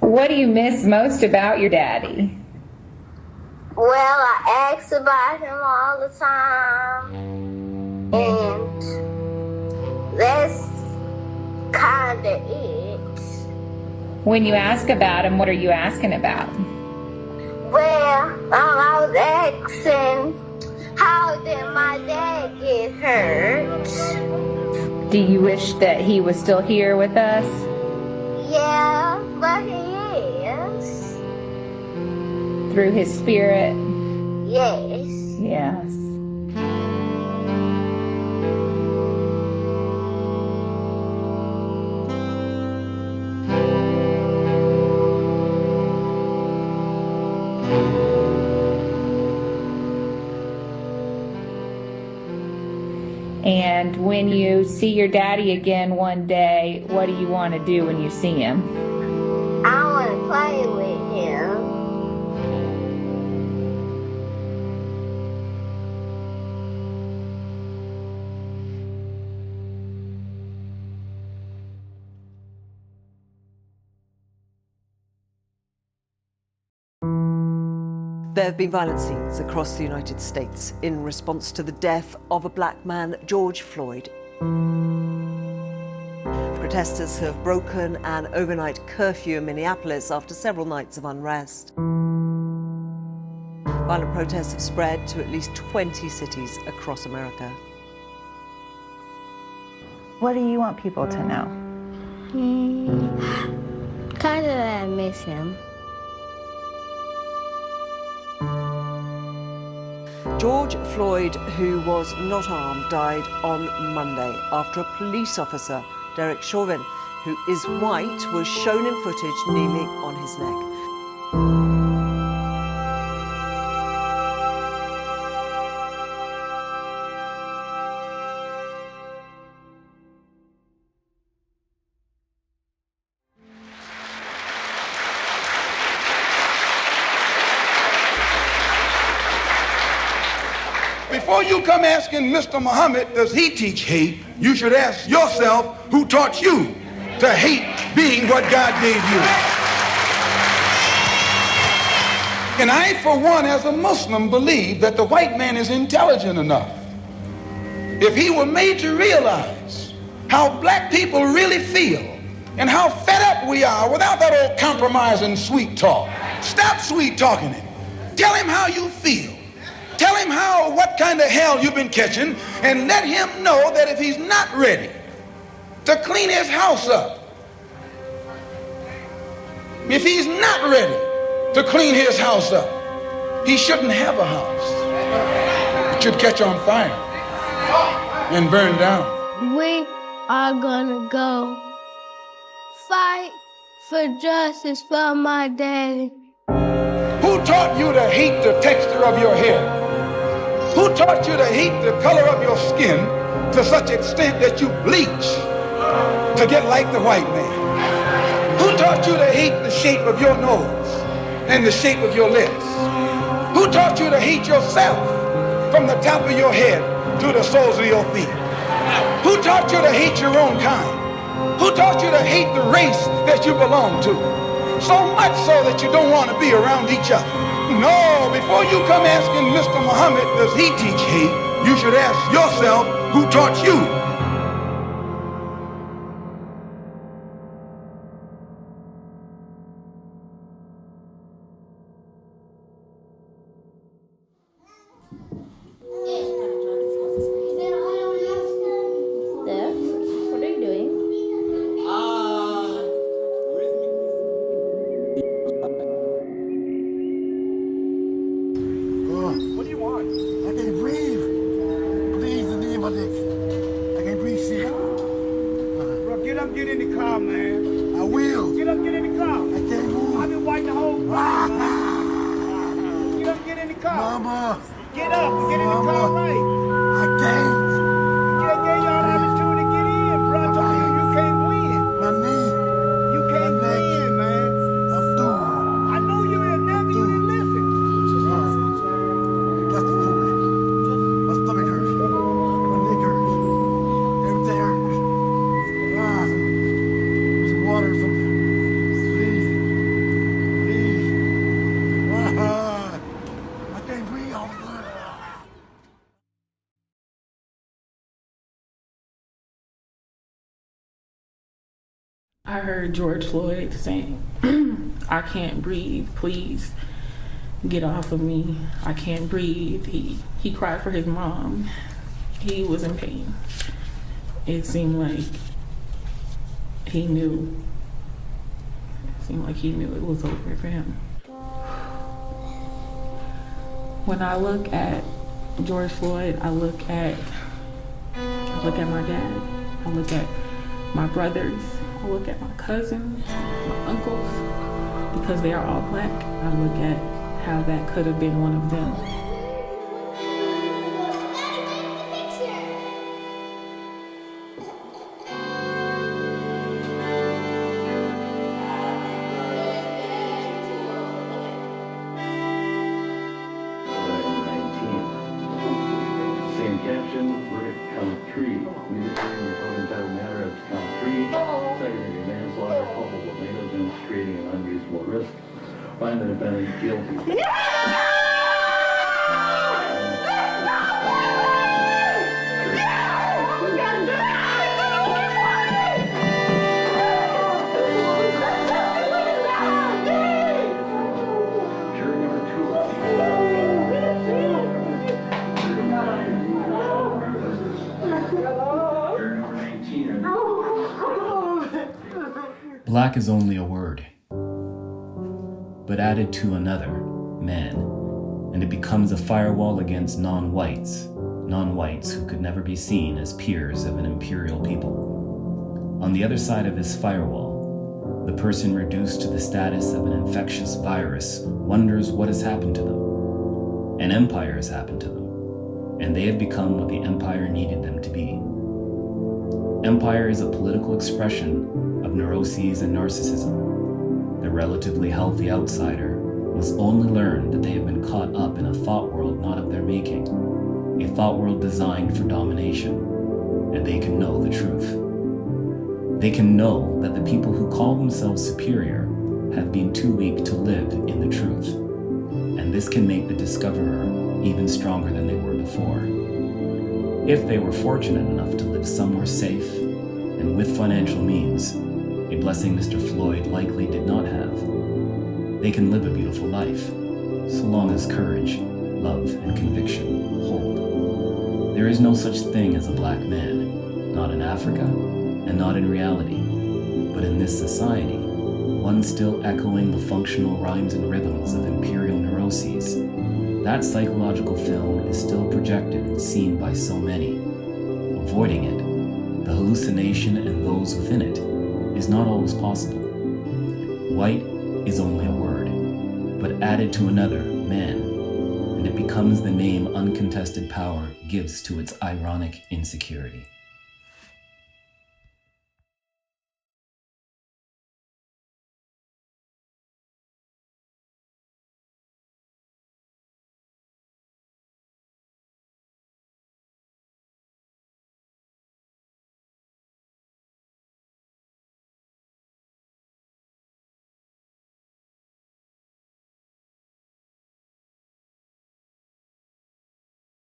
What do you miss most about your daddy? Well, I ask about him all the time, and that's kind of it. When you ask about him, what are you asking about? Well, I was asking, how did my dad get hurt? Do you wish that he was still here with us? Yeah, but he is. Through his spirit? Yes. Yes. And when you see your daddy again one day, what do you want to do when you see him? I want to play with him. There have been violent scenes across the United States in response to the death of a black man, George Floyd. Protesters have broken an overnight curfew in Minneapolis after several nights of unrest. Violent protests have spread to at least 20 cities across America. What do you want people to know? Kind of I miss him. George Floyd, who was not armed, died on Monday after a police officer, Derek Chauvin, who is white, was shown in footage kneeling on his neck. Before you come asking Mr. Muhammad, does he teach hate, you should ask yourself who taught you to hate being what God gave you. And I, for one, as a Muslim, believe that the white man is intelligent enough. If he were made to realize how black people really feel and how fed up we are without that old compromise and sweet talk. Stop sweet talking him. Tell him how you feel. Tell him what kind of hell you've been catching, and let him know that if he's not ready to clean his house up, if he's not ready to clean his house up, he shouldn't have a house. It should catch on fire and burn down. We are gonna go fight for justice for my daddy. Who taught you to hate the texture of your hair? Who taught you to hate the color of your skin to such extent that you bleach to get like the white man? Who taught you to hate the shape of your nose and the shape of your lips? Who taught you to hate yourself from the top of your head to the soles of your feet? Who taught you to hate your own kind? Who taught you to hate the race that you belong to? So much so that you don't want to be around each other. No, before you come asking Mr. Muhammad, does he teach hate, you should ask yourself who taught you. What are you doing? What do you want? I can't breathe. Please, the name of it. I can't breathe, shit. Bro, get up, get in the car, man. I will. Get up, get in the car. I can't move. I've been waiting the whole time, man. Get up, get in the car. Mama. Get up, get in the car right. I can't. Get y'all the opportunity to get in, bro. I told you can't win. My knee. You can't My neck. win, man. I'm through. I know you didn't never, you didn't listen. That's the food. My stomach hurts. My neck hurts. Everything hurts. Some water or something. Please. I heard George Floyd saying, I can't breathe, please get off of me. I can't breathe. He cried for his mom. He was in pain. It seemed like he knew. It seemed like he knew it was over for him. When I look at George Floyd, I look at my dad. I look at my brothers. I look at my cousins, my uncles, because they are all black. I look at how that could have been one of them. Same caption, verdict count 3. Music hearing report entitled matter of count 3. Second-degree manslaughter coupled with negligence creating an unreasonable risk. Find the defendant guilty. Jury number 19. Black is only a word, but added to another, man, and it becomes a firewall against non-whites who could never be seen as peers of an imperial people. On the other side of this firewall, the person reduced to the status of an infectious virus wonders what has happened to them. An empire has happened to them, and they have become what the empire needed them to be. Empire is a political expression of neuroses and narcissism. The relatively healthy outsider must only learn that they have been caught up in a thought world not of their making, a thought world designed for domination, and they can know the truth. They can know that the people who call themselves superior have been too weak to live in the truth, and this can make the discoverer even stronger than they were before. If they were fortunate enough to live somewhere safe and with financial means, a blessing Mr. Floyd likely did not have, they can live a beautiful life, so long as courage, love, and conviction hold. There is no such thing as a black man, not in Africa, and not in reality, but in this society, one still echoing the functional rhymes and rhythms of imperial neuroses. That psychological film is still projected and seen by so many. Avoiding it, the hallucination and those within it, is not always possible. White is only a word, but added to another, man, and it becomes the name uncontested power gives to its ironic insecurity.